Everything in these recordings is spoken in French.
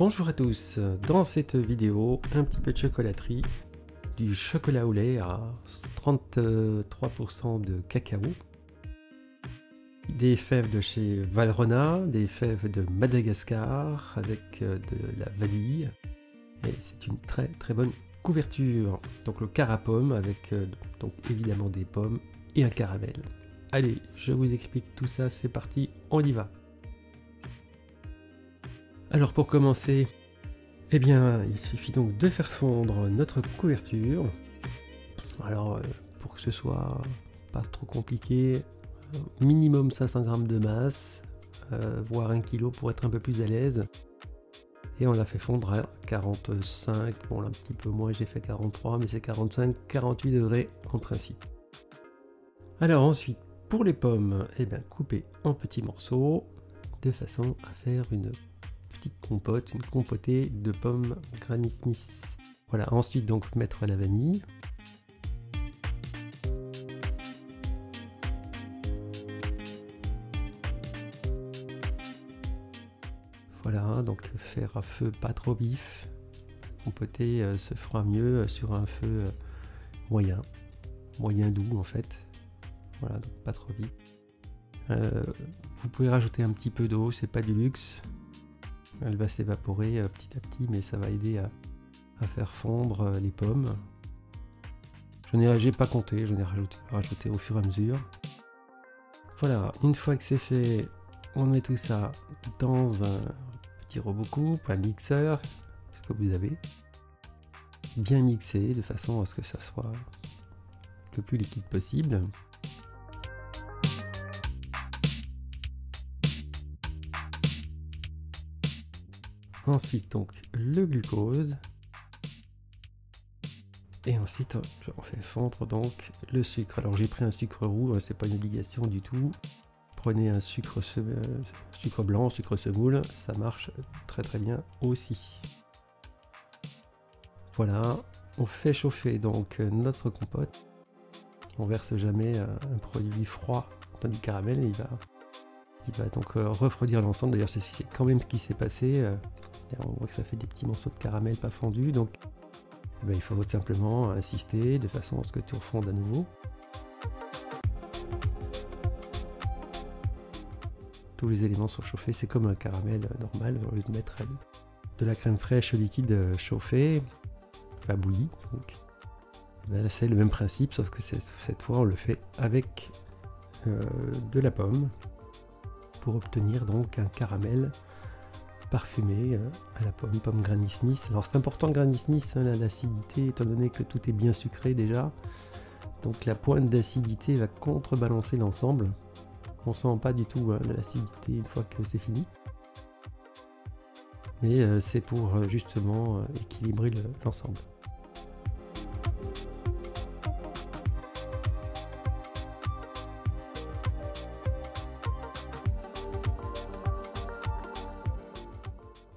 Bonjour à tous, dans cette vidéo, un petit peu de chocolaterie, du chocolat au lait à 33% de cacao, des fèves de chez Valrhona, des fèves de Madagascar avec de la vanille, et c'est une très très bonne couverture. Donc le carapome avec donc évidemment des pommes et un caramel. Allez, je vous explique tout ça, c'est parti, on y va. Alors pour commencer, eh bien, il suffit donc de faire fondre notre couverture. Alors pour que ce soit pas trop compliqué, minimum 500 g de masse, voire 1 kg pour être un peu plus à l'aise. Et on la fait fondre à 45, bon là un petit peu moins, j'ai fait 43, mais c'est 45-48 degrés en principe. Alors ensuite, pour les pommes, eh bien, couper en petits morceaux, de façon à faire une petite compote, une compotée de pommes Granny Smith. Voilà, ensuite donc mettre la vanille. Voilà, donc faire à feu pas trop vif. Compoter se fera mieux sur un feu moyen, moyen doux en fait. Voilà, donc pas trop vite. Vous pouvez rajouter un petit peu d'eau, c'est pas du luxe. Elle va s'évaporer petit à petit, mais ça va aider à faire fondre les pommes. J'ai pas compté, j'en ai rajouté au fur et à mesure. Voilà, une fois que c'est fait, on met tout ça dans un petit robot coupe, un mixeur, ce que vous avez. Bien mixé de façon à ce que ça soit le plus liquide possible. Ensuite donc le glucose et ensuite on fait fondre donc le sucre. Alors j'ai pris un sucre roux, c'est pas une obligation du tout. Prenez un sucre blanc, sucre semoule, ça marche très très bien aussi. Voilà, on fait chauffer donc notre compote. On verse jamais un produit froid dans du caramel, il va donc refroidir l'ensemble. D'ailleurs c'est quand même ce qui s'est passé. On voit que ça fait des petits morceaux de caramel pas fondus, donc il faut simplement insister de façon à ce que tu refondes à nouveau. Tous les éléments sont chauffés, c'est comme un caramel normal, au lieu de mettre de la crème fraîche liquide chauffée, enfin bouillie. Là c'est le même principe, sauf que cette fois on le fait avec de la pomme pour obtenir donc un caramel parfumé à la pomme Granny Smith. Alors c'est important Granny Smith, l'acidité, étant donné que tout est bien sucré déjà, donc la pointe d'acidité va contrebalancer l'ensemble. On sent pas du tout l'acidité une fois que c'est fini, mais c'est pour justement équilibrer l'ensemble.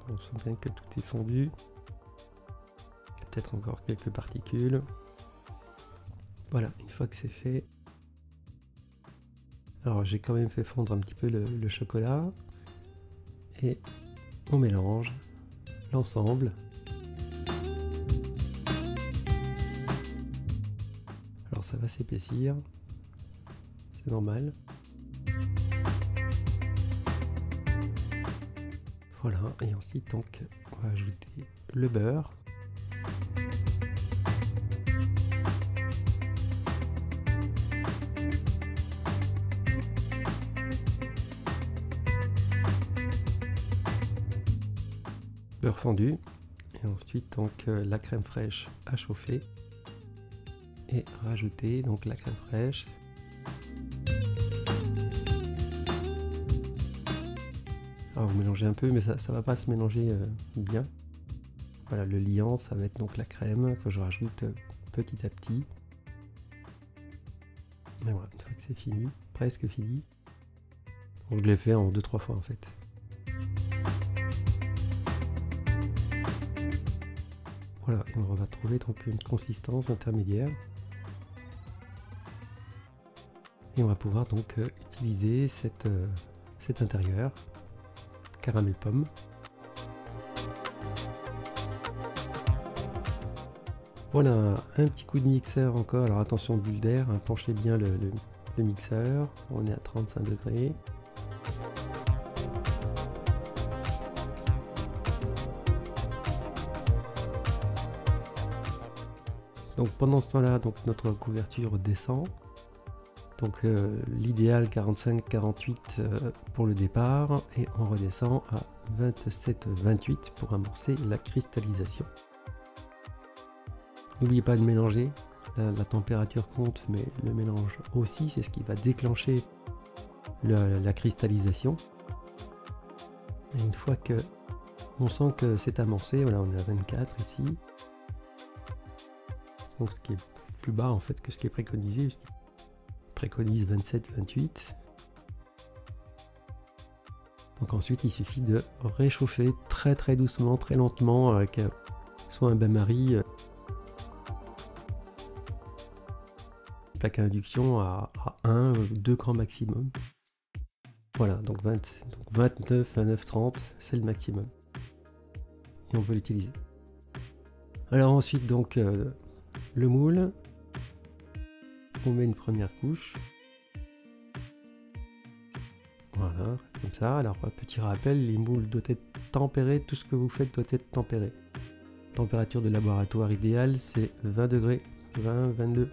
On sent bien que tout est fondu. Il y a peut-être encore quelques particules. Voilà, une fois que c'est fait. Alors j'ai quand même fait fondre un petit peu le chocolat. Et on mélange l'ensemble. Alors ça va s'épaissir. C'est normal. Voilà, et ensuite donc on va ajouter le beurre. Beurre fondu. Et ensuite donc la crème fraîche à chauffer. Et rajouter donc la crème fraîche. Alors vous mélangez un peu, mais ça va pas se mélanger bien. Voilà, le liant, ça va être donc la crème que je rajoute petit à petit. Et voilà, une fois que c'est fini, presque fini. Donc je l'ai fait en 2-3 fois en fait. Voilà, et on va trouver donc une consistance intermédiaire. Et on va pouvoir donc utiliser cet intérieur caramel pomme. Voilà, un petit coup de mixeur encore. Alors attention, bulle d'air, hein, penchez bien le mixeur. On est à 35 degrés. Donc pendant ce temps-là, donc notre couverture descend. Donc l'idéal 45-48 pour le départ et on redescend à 27-28 pour amorcer la cristallisation. N'oubliez pas de mélanger, la température compte mais le mélange aussi, c'est ce qui va déclencher la cristallisation. Et une fois que on sent que c'est amorcé, voilà, on est à 24 ici. Donc ce qui est plus bas en fait que ce qui est préconisé, ce qui préconise 27-28. Donc ensuite il suffit de réchauffer très doucement, très lentement avec soit un bain-marie, plaque à induction à 1 ou 2 grands maximum. Voilà, donc 29, 29, 30, c'est le maximum. Et on peut l'utiliser. Alors ensuite donc le moule, on met une première couche. Voilà, comme ça. Alors petit rappel, les moules doivent être tempérés, tout ce que vous faites doit être tempéré. Température de laboratoire idéale, c'est 20 degrés, 20, 22.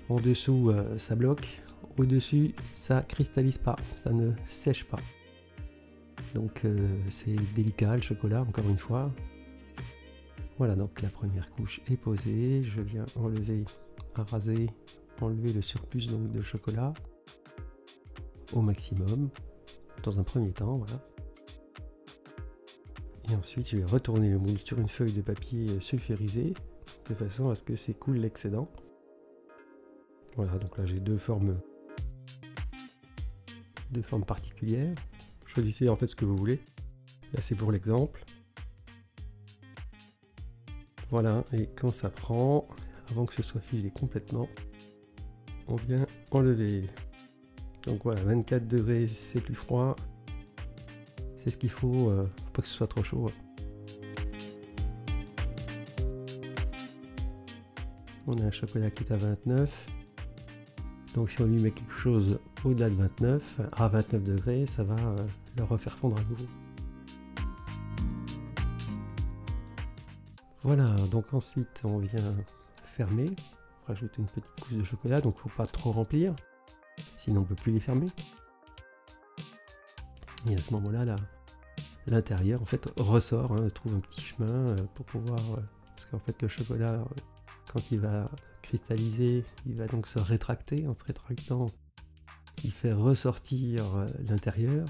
En dessous, ça bloque. Au-dessus, ça cristallise pas, ça ne sèche pas. Donc c'est délicat le chocolat, encore une fois. Voilà, donc la première couche est posée. Je viens enlever, raser, enlever le surplus donc, de chocolat au maximum, dans un premier temps, voilà. Et ensuite, je vais retourner le moule sur une feuille de papier sulfurisé, de façon à ce que s'écoule l'excédent. Voilà, donc là j'ai deux formes particulières. Choisissez en fait ce que vous voulez. Là c'est pour l'exemple. Voilà, et quand ça prend, avant que ce soit figé complètement, on vient enlever. Donc voilà, 24 degrés, c'est plus froid. C'est ce qu'il faut, pas que ce soit trop chaud. On a un chocolat qui est à 29. Donc si on lui met quelque chose au-delà de 29, à 29 degrés, ça va le refaire fondre à nouveau. Voilà, donc ensuite on vient fermer, rajouter une petite couche de chocolat, donc il ne faut pas trop remplir, sinon on ne peut plus les fermer. Et à ce moment-là, l'intérieur en fait ressort, hein, trouve un petit chemin pour pouvoir, parce qu'en fait le chocolat, quand il va cristalliser, il va donc se rétracter. En se rétractant, il fait ressortir l'intérieur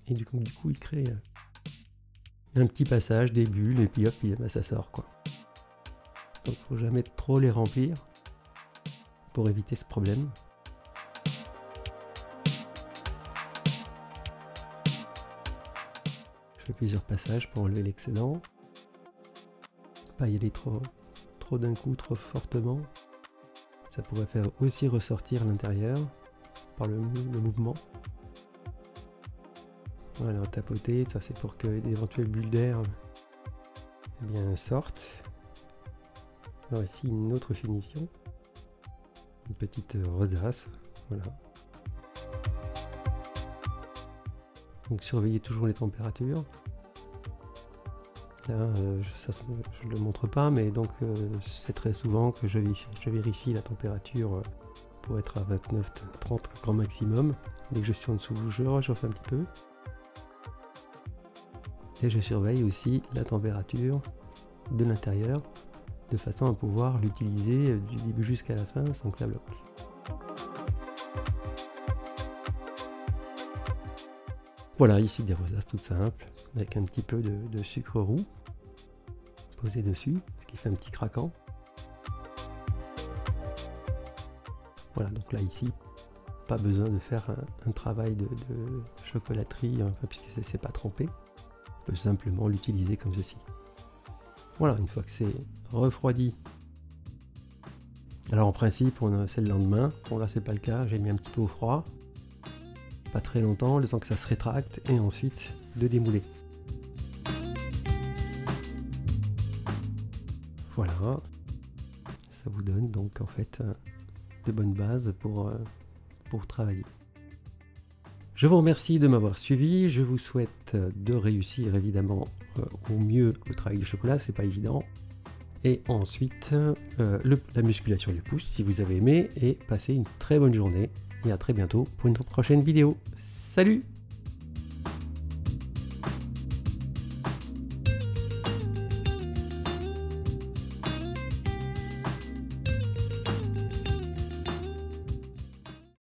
et du coup il crée un petit passage, des bulles, et puis hop, ça sort quoi. Donc faut jamais trop les remplir pour éviter ce problème. Je fais plusieurs passages pour enlever l'excédent. Pas y aller trop d'un coup, trop fortement. Ça pourrait faire aussi ressortir l'intérieur par le mouvement. Voilà, tapoter, ça c'est pour que d'éventuelles bulles d'air eh bien sortent. Alors ici une autre finition, une petite rosace, voilà. Donc surveillez toujours les températures. Là, je ne le montre pas, mais donc c'est très souvent que je vérifie la température pour être à 29-30 grand maximum. Dès que je suis en dessous, je réchauffe un petit peu. Et je surveille aussi la température de l'intérieur, de façon à pouvoir l'utiliser du début jusqu'à la fin sans que ça bloque. Voilà, ici des rosaces toutes simples, avec un petit peu de sucre roux posé dessus, ce qui fait un petit craquant. Voilà, donc là ici, pas besoin de faire un travail de chocolaterie, enfin, puisque c'est pas trempé. On peut simplement l'utiliser comme ceci. Voilà, une fois que c'est refroidi. Alors en principe, c'est le lendemain. Bon là c'est pas le cas, j'ai mis un petit peu au froid. Pas très longtemps, le temps que ça se rétracte, et ensuite de démouler. Voilà, ça vous donne donc en fait de bonnes bases pour travailler. Je vous remercie de m'avoir suivi, je vous souhaite de réussir évidemment au mieux le travail du chocolat, c'est pas évident. Et ensuite la musculation du pouce si vous avez aimé, et passez une très bonne journée et à très bientôt pour une prochaine vidéo. Salut!